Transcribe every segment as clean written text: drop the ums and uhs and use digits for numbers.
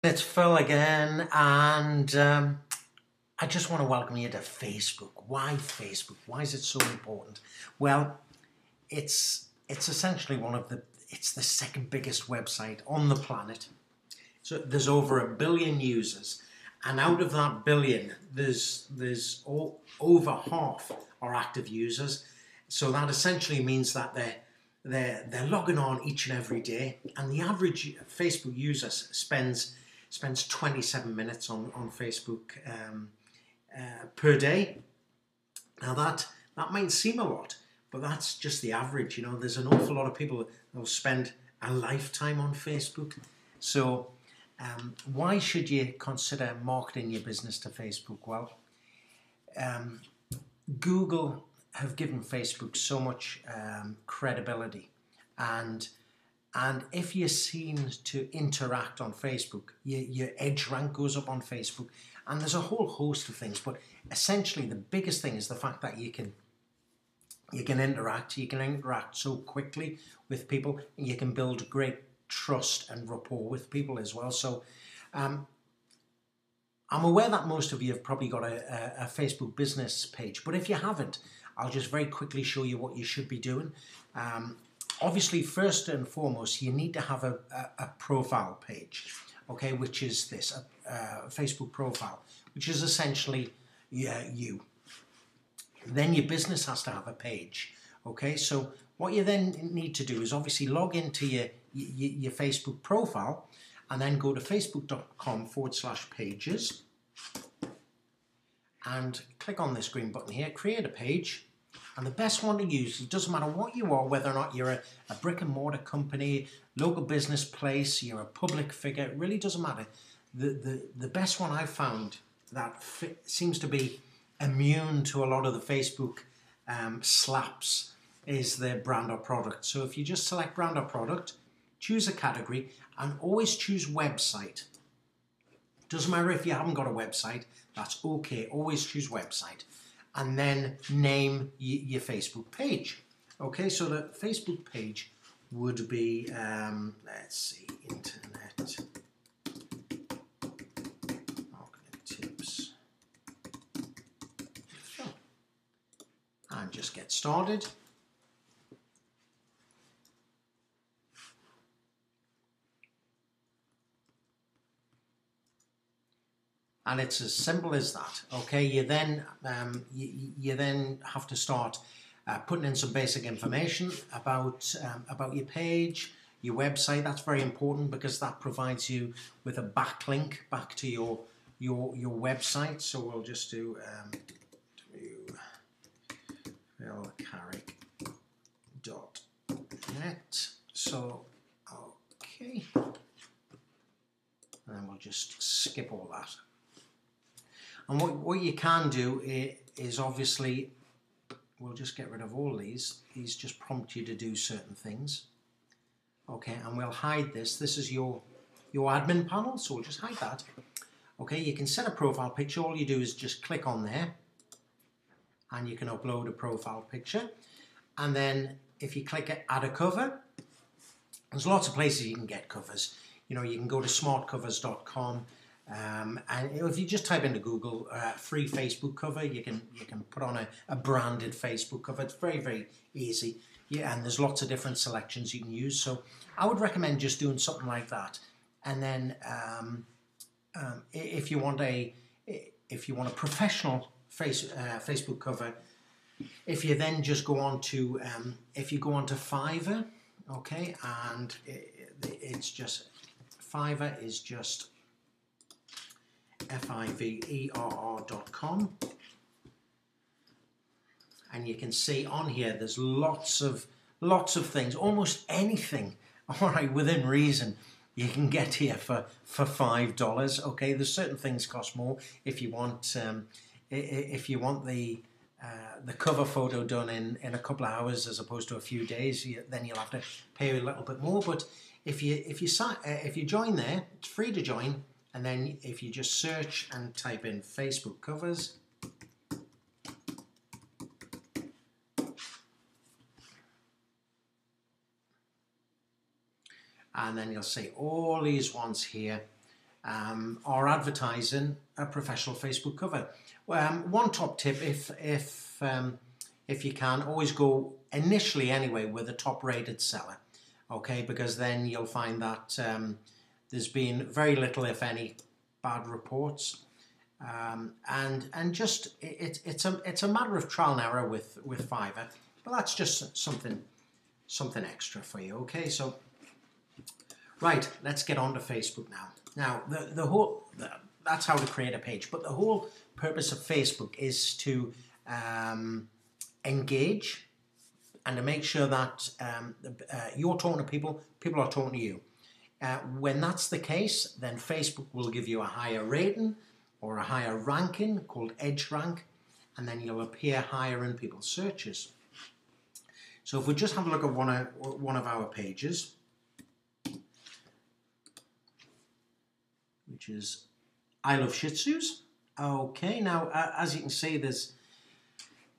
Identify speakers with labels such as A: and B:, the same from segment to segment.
A: It's Phil again, and I just want to welcome you to Facebook. Why Facebook? Why is it so important? Well, it's essentially it's the second biggest website on the planet. So there's over 1 billion users, and out of that billion, there's over half are active users. So that essentially means that they're logging on each and every day, and the average Facebook user spends 27 minutes on Facebook per day. Now that might seem a lot, but that's just the average. You know, there's an awful lot of people that will spend a lifetime on Facebook. So why should you consider marketing your business to Facebook? Well, Google have given Facebook so much credibility, and if you're seen to interact on Facebook, your edge rank goes up on Facebook, and there's a whole host of things. But essentially, the biggest thing is the fact that you can interact so quickly with people, and you can build great trust and rapport with people as well. So I'm aware that most of you have probably got a Facebook business page, but if you haven't, I'll just very quickly show you what you should be doing. Obviously, first and foremost, you need to have a profile page, okay, which is this, a Facebook profile, which is essentially you. Then your business has to have a page, okay? So what you then need to do is obviously log into your Facebook profile, and then go to facebook.com/pages and click on this green button here, create a page. And the best one to use, it doesn't matter what you are, whether or not you're a brick and mortar company, local business place, you're a public figure, it really doesn't matter. The best one I've found that seems to be immune to a lot of the Facebook slaps is their brand or product. So if you just select brand or product, choose a category, and always choose website. Doesn't matter if you haven't got a website, that's okay, always choose website. And then name your Facebook page. Okay, so the Facebook page would be, let's see, internet marketing tips. And just get started. And it's as simple as that. Okay, you then you then have to start putting in some basic information about your page, your website. That's very important because that provides you with a backlink back to your website. So we'll just do Carrick.net. So okay, and then we'll just skip all that. And what you can do is obviously, we'll just get rid of all these. These just prompt you to do certain things. Okay, and we'll hide this. This is your admin panel, so we'll just hide that. Okay, you can set a profile picture. All you do is just click on there, and you can upload a profile picture. And then if you click add a cover, there's lots of places you can get covers. You know, you can go to smartcovers.com. And if you just type into Google free Facebook cover, you can put on a branded Facebook cover. It's very, very easy. Yeah, and there's lots of different selections you can use. So I would recommend just doing something like that. And then if you want a professional Facebook cover, if you then just go on to Fiverr, okay, and it's just Fiverr is just fiverr.com, and you can see on here there's lots of things, almost anything, all right, within reason, you can get here for $5. Okay, there's certain things cost more. If you want the cover photo done in a couple of hours as opposed to a few days, then you'll have to pay a little bit more. But if you join there, it's free to join. And then if you just search and type in Facebook covers, and then you'll see all these ones here or advertising a professional Facebook cover. One top tip, if you can, always go initially anyway with a top rated seller, okay, because then you'll find that there's been very little, if any, bad reports, and just it's a matter of trial and error with Fiverr, but that's just something extra for you. Okay, so right, let's get on to Facebook now. Now that's how to create a page, but the whole purpose of Facebook is to engage and to make sure that you're talking to people, people are talking to you. When that's the case, then Facebook will give you a higher rating or a higher ranking called Edge Rank, and then you'll appear higher in people's searches. So if we just have a look at one of our pages, which is I Love Shih Tzus. Okay, now as you can see, there's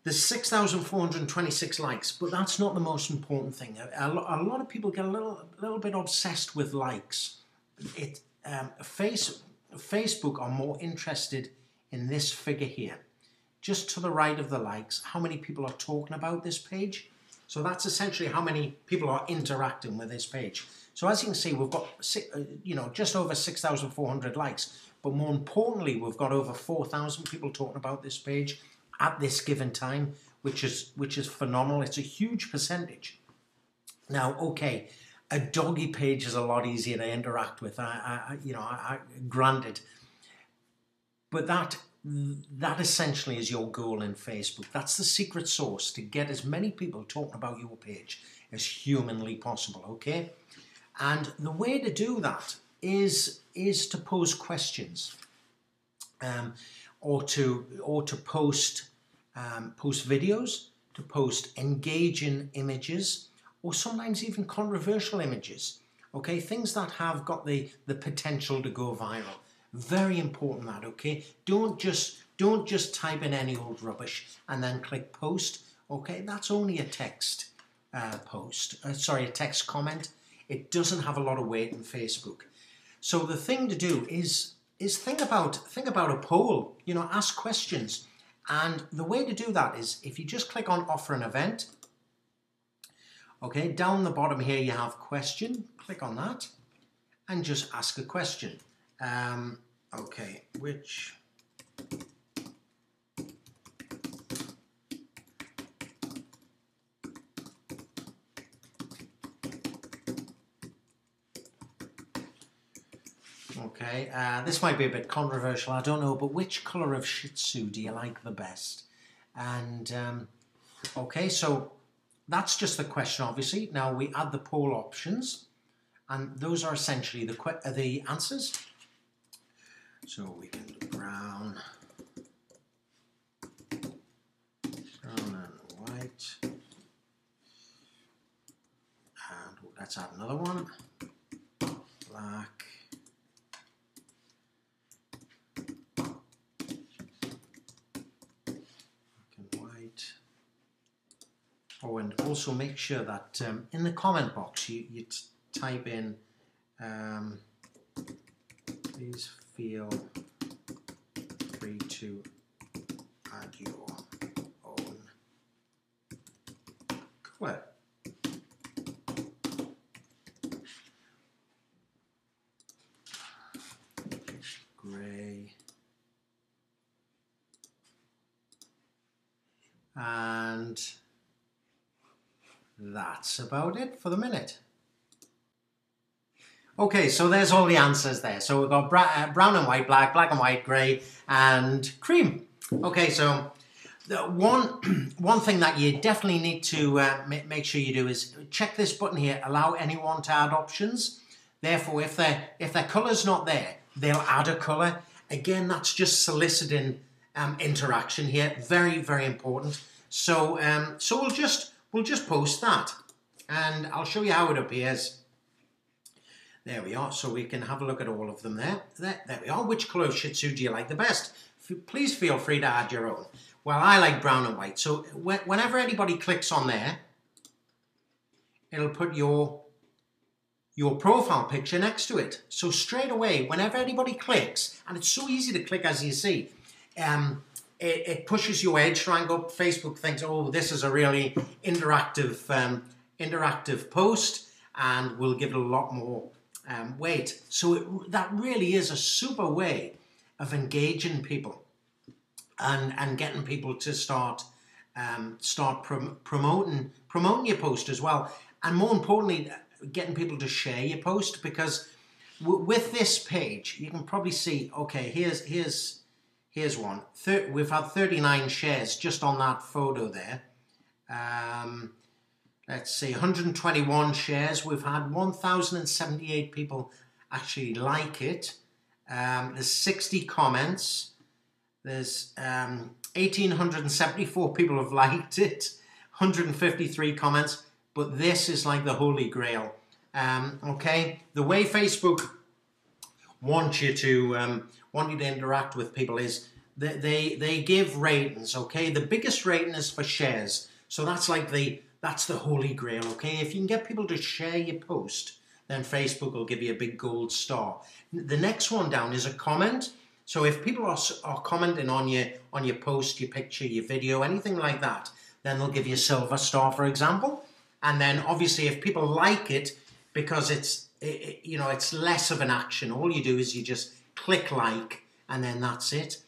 A: 6,426 likes, but that's not the most important thing. A lot of people get a little bit obsessed with likes. Facebook are more interested in this figure here, just to the right of the likes, how many people are talking about this page. So that's essentially how many people are interacting with this page. So as you can see, we've got just over 6,400 likes, but more importantly, we've got over 4,000 people talking about this page at this given time, which is phenomenal. It's a huge percentage. Now, okay, a doggy page is a lot easier to interact with. Granted, but that essentially is your goal in Facebook. That's the secret sauce, to get as many people talking about your page as humanly possible. Okay, and the way to do that is to pose questions. Or to post videos, to post engaging images, or sometimes even controversial images. Okay, things that have got the potential to go viral. Very important that. Okay, don't just type in any old rubbish and then click post. Okay, that's only a text a text comment. It doesn't have a lot of weight in Facebook. So the thing to do is think about a poll, ask questions. And the way to do that is if you just click on offer an event, okay, down the bottom here you have question, click on that and just ask a question. Okay, which okay, this might be a bit controversial, I don't know, but which colour of Shih Tzu do you like the best? And okay, so that's just the question, obviously. Now we add the poll options, and those are essentially the answers. So we can do brown and white, and let's add another one, black, oh, and also make sure that in the comment box you type in please feel free to add your own colour. Grey. And that's about it for the minute. Okay, so there's all the answers there. So we've got brown and white, black and white, grey, and cream. Okay, so the one thing that you definitely need to make sure you do is check this button here, allow anyone to add options. Therefore, if their colour's not there, they'll add a colour. Again, that's just soliciting interaction here. Very, very important. So so we'll just post that, and I'll show you how it appears. There we are. So we can have a look at all of them there. There we are. Which colour of Shih Tzu do you like the best? Please feel free to add your own. Well, I like brown and white. So whenever anybody clicks on there, it'll put your your profile picture next to it. So straight away, whenever anybody clicks, and it's so easy to click as you see, it pushes your edge rank up. Facebook thinks, oh, this is a really interactive post, and we'll give it a lot more weight. So that really is a super way of engaging people and getting people to start promoting your post as well, and more importantly, getting people to share your post. Because with this page, you can probably see, okay, here's one. We've had 39 shares just on that photo there. Let's see, 121 shares. We've had 1,078 people actually like it. There's 60 comments. There's 1,874 people have liked it. 153 comments. But this is like the holy grail. Okay, the way Facebook want you to interact with people is they give ratings. Okay, the biggest rating is for shares, so that's the holy grail. Okay, if you can get people to share your post, then Facebook will give you a big gold star. The next one down is a comment. So if people are commenting on your post, your picture, your video, anything like that, then they'll give you a silver star, for example. And then obviously if people like it, because it's less of an action, all you do is you just click like, and then that's it.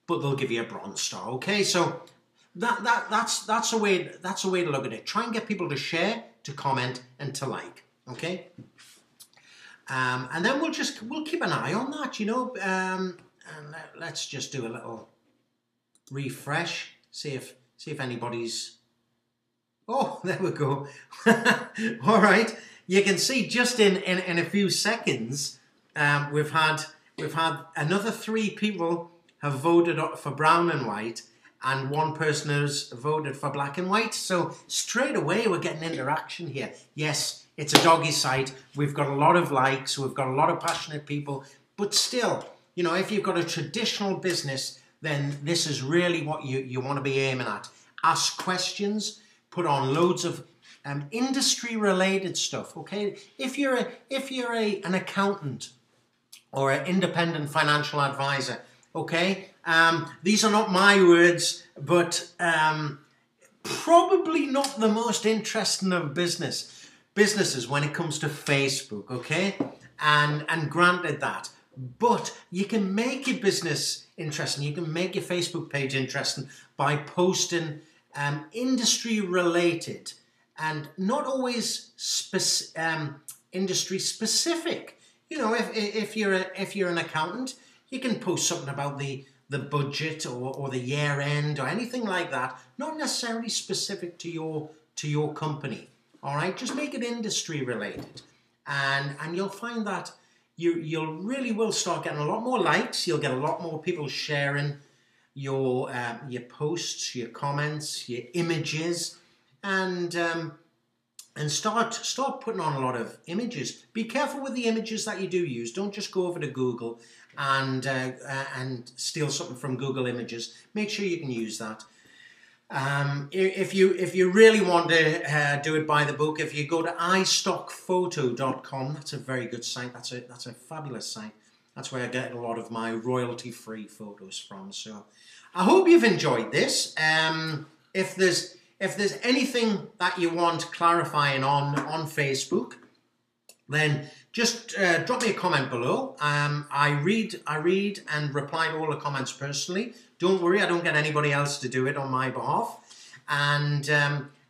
A: But they'll give you a bronze star. Okay, so that's a way to look at it. Try and get people to share, to comment, and to like. Okay, and then we'll keep an eye on that. And let's just do a little refresh. See if anybody's. Oh, there we go. All right, you can see just in a few seconds, we've had another 3 people have voted for brown and white, and 1 person has voted for black and white. So straight away we're getting interaction here. Yes, it's a doggy site. We've got a lot of likes. We've got a lot of passionate people. But still, if you've got a traditional business, then this is really what you want to be aiming at. Ask questions. Put on loads of industry-related stuff. Okay, if you're an accountant or an independent financial advisor, okay, these are not my words, but probably not the most interesting of businesses when it comes to Facebook. Okay, and granted that, but you can make your business interesting. You can make your Facebook page interesting by posting industry related and not always industry specific. If you're an accountant, you can post something about the budget or the year end or anything like that, not necessarily specific to your company. All right, just make it industry related, and you'll find that you really will start getting a lot more likes. You'll get a lot more people sharing your posts, your comments, your images, and start putting on a lot of images. Be careful with the images that you do use. Don't just go over to Google and steal something from Google Images. Make sure you can use that. If you really want to do it by the book, if you go to istockphoto.com, that's a very good site. That's a fabulous site. That's where I get a lot of my royalty-free photos from. So I hope you've enjoyed this. If there's anything that you want clarifying on Facebook, then just drop me a comment below. I read and reply to all the comments personally. Don't worry, I don't get anybody else to do it on my behalf. And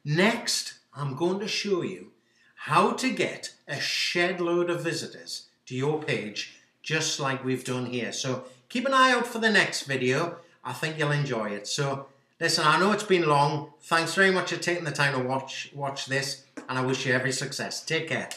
A: next, I'm going to show you how to get a shed load of visitors to your page, just like we've done here. So keep an eye out for the next video. I think you'll enjoy it. So listen, I know it's been long. Thanks very much for taking the time to watch this, and I wish you every success. Take care.